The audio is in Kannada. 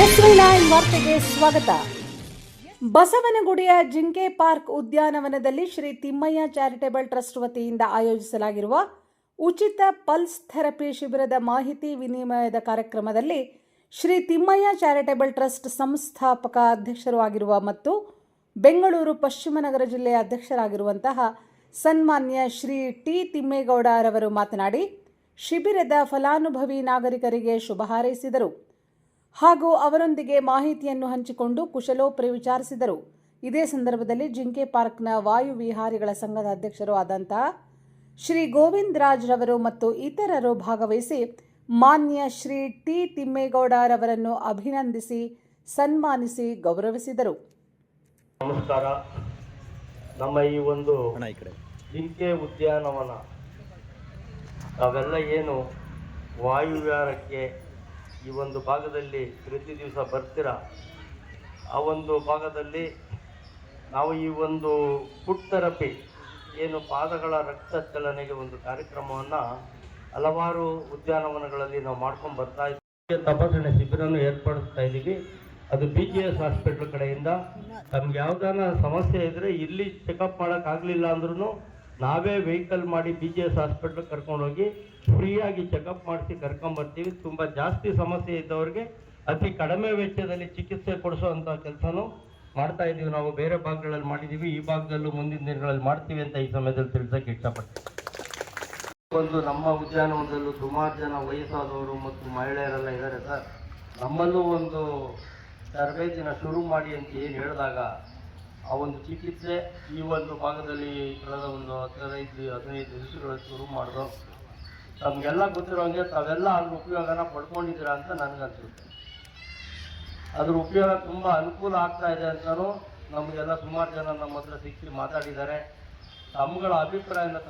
ಎಸ್9 ವಾರ್ತೆಗೆ ಸ್ವಾಗತ. ಬಸವನಗುಡಿಯ ಜಿಂಕೆ ಪಾರ್ಕ್ ಉದ್ಯಾನವನದಲ್ಲಿ ಶ್ರೀ ತಿಮ್ಮಯ್ಯ ಚಾರಿಟೇಬಲ್ ಟ್ರಸ್ಟ್ ವತಿಯಿಂದ ಆಯೋಜಿಸಲಾಗಿರುವ ಉಚಿತ ಪಲ್ಸ್ ಥೆರಪಿ ಶಿಬಿರದ ಮಾಹಿತಿ ವಿನಿಮಯದ ಕಾರ್ಯಕ್ರಮದಲ್ಲಿ ಶ್ರೀ ತಿಮ್ಮಯ್ಯ ಚಾರಿಟೇಬಲ್ ಟ್ರಸ್ಟ್ ಸಂಸ್ಥಾಪಕ ಅಧ್ಯಕ್ಷರು ಆಗಿರುವ ಮತ್ತು ಬೆಂಗಳೂರು ಪಶ್ಚಿಮ ನಗರ ಜಿಲ್ಲೆಯ ಅಧ್ಯಕ್ಷರಾಗಿರುವಂತಹ ಸನ್ಮಾನ್ಯ ಶ್ರೀ ಟಿ ತಿಮ್ಮೇಗೌಡ ರವರು ಮಾತನಾಡಿ ಶಿಬಿರದ ಫಲಾನುಭವಿ ನಾಗರಿಕರಿಗೆ ಶುಭ ಹಾರೈಸಿದರು ಹಾಗೂ ಅವರೊಂದಿಗೆ ಮಾಹಿತಿಯನ್ನು ಹಂಚಿಕೊಂಡು ಕುಶಲೋಪರಿ ವಿಚಾರಿಸಿದರು. ಇದೇ ಸಂದರ್ಭದಲ್ಲಿ ಜಿಂಕೆ ಪಾರ್ಕ್ನ ವಾಯು ವಿಹಾರಿಗಳ ಸಂಘದ ಅಧ್ಯಕ್ಷರು ಆದಂತಹ ಶ್ರೀ ಗೋವಿಂದ ರಾಜ್ ರವರು ಮತ್ತು ಇತರರು ಭಾಗವಹಿಸಿ ಮಾನ್ಯ ಶ್ರೀ ಟಿ ತಿಮ್ಮೇಗೌಡ ರವರನ್ನು ಅಭಿನಂದಿಸಿ ಸನ್ಮಾನಿಸಿ ಗೌರವಿಸಿದರು. ನಮಸ್ಕಾರ. ನಮ್ಮ ಈ ಒಂದು ಜಿಂಕೆ ಉದ್ಯಾನವನ ಅವೆಲ್ಲ ಏನು ವಾಯು ವಿಹಾರಕ್ಕೆ ಈ ಒಂದು ಭಾಗದಲ್ಲಿ ಪ್ರತಿ ದಿವಸ ಬರ್ತೀರಾ, ಆ ಒಂದು ಭಾಗದಲ್ಲಿ ನಾವು ಈ ಒಂದು ಫುಟ್ ಥೆರಪಿ ಏನು ಪಾದಗಳ ರಕ್ತ ಚಲನೆಗೆ ಒಂದು ಕಾರ್ಯಕ್ರಮವನ್ನು ಹಲವಾರು ಉದ್ಯಾನವನಗಳಲ್ಲಿ ನಾವು ಮಾಡ್ಕೊಂಡು ಬರ್ತಾ ಇದ್ದೀವಿ. ತಪಾಸಣೆ ಶಿಬಿರನ್ನು ಏರ್ಪಡಿಸ್ತಾ ಇದ್ದೀವಿ. ಅದು BGS ಹಾಸ್ಪಿಟ್ಲ್ ಕಡೆಯಿಂದ ನಮ್ಗೆ ಯಾವುದಾನ ಸಮಸ್ಯೆ ಇದ್ದರೆ ಇಲ್ಲಿ ಚೆಕಪ್ ಮಾಡೋಕ್ಕಾಗಲಿಲ್ಲ ಅಂದ್ರೂ ನಾವೇ ವೆಹಿಕಲ್ ಮಾಡಿ BGS ಹಾಸ್ಪಿಟ್ಲ್ ಕರ್ಕೊಂಡೋಗಿ ಫ್ರೀಯಾಗಿ ಚೆಕಪ್ ಮಾಡಿಸಿ ಕರ್ಕೊಂಬರ್ತೀವಿ. ತುಂಬ ಜಾಸ್ತಿ ಸಮಸ್ಯೆ ಇದ್ದವ್ರಿಗೆ ಅತಿ ಕಡಿಮೆ ವೆಚ್ಚದಲ್ಲಿ ಚಿಕಿತ್ಸೆ ಕೊಡಿಸೋವಂಥ ಕೆಲಸನೂ ಮಾಡ್ತಾ ಇದ್ದೀವಿ. ನಾವು ಬೇರೆ ಭಾಗಗಳಲ್ಲಿ ಮಾಡಿದ್ದೀವಿ, ಈ ಭಾಗದಲ್ಲೂ ಮುಂದಿನ ದಿನಗಳಲ್ಲಿ ಮಾಡ್ತೀವಿ ಅಂತ ಈ ಸಮಯದಲ್ಲಿ ತಿಳಿಸೋಕ್ಕೆ ಇಷ್ಟಪಡ್ತೀವಿ. ಒಂದು ನಮ್ಮ ಉದ್ಯಾನವನದಲ್ಲೂ ಸುಮಾರು ಜನ ವಯಸ್ಸಾದವರು ಮತ್ತು ಮಹಿಳೆಯರೆಲ್ಲ ಇದ್ದಾರೆ ಸರ್. ನಮ್ಮಲ್ಲೂ ಒಂದು ತರಬೇತಿನ ಶುರು ಮಾಡಿ ಅಂತ ಏನು ಹೇಳಿದಾಗ ಆ ಒಂದು ಚಿಕಿತ್ಸೆ ಈ ಒಂದು ಭಾಗದಲ್ಲಿ ಕಳೆದ ಒಂದು 15 ದಿವಸಗಳಲ್ಲಿ ಶುರು ಮಾಡಿದ್ರು. ನಮಗೆಲ್ಲ ಗೊತ್ತಿರೋಂಗೆ ತಾವೆಲ್ಲ ಅದ್ರ ಉಪಯೋಗನ ಪಡ್ಕೊಂಡಿದ್ದೀರಾ ಅಂತ ನನಗನ್ಸುತ್ತೆ. ಅದ್ರ ಉಪಯೋಗ ತುಂಬ ಅನುಕೂಲ ಆಗ್ತಾ ಇದೆ ಅಂತಲೂ ನಮಗೆಲ್ಲ ಸುಮಾರು ಜನ ನಮ್ಮ ಹತ್ರ ಸಿಕ್ಕಿ ಮಾತಾಡಿದ್ದಾರೆ. ತಮ್ಮಗಳ ಅಭಿಪ್ರಾಯನ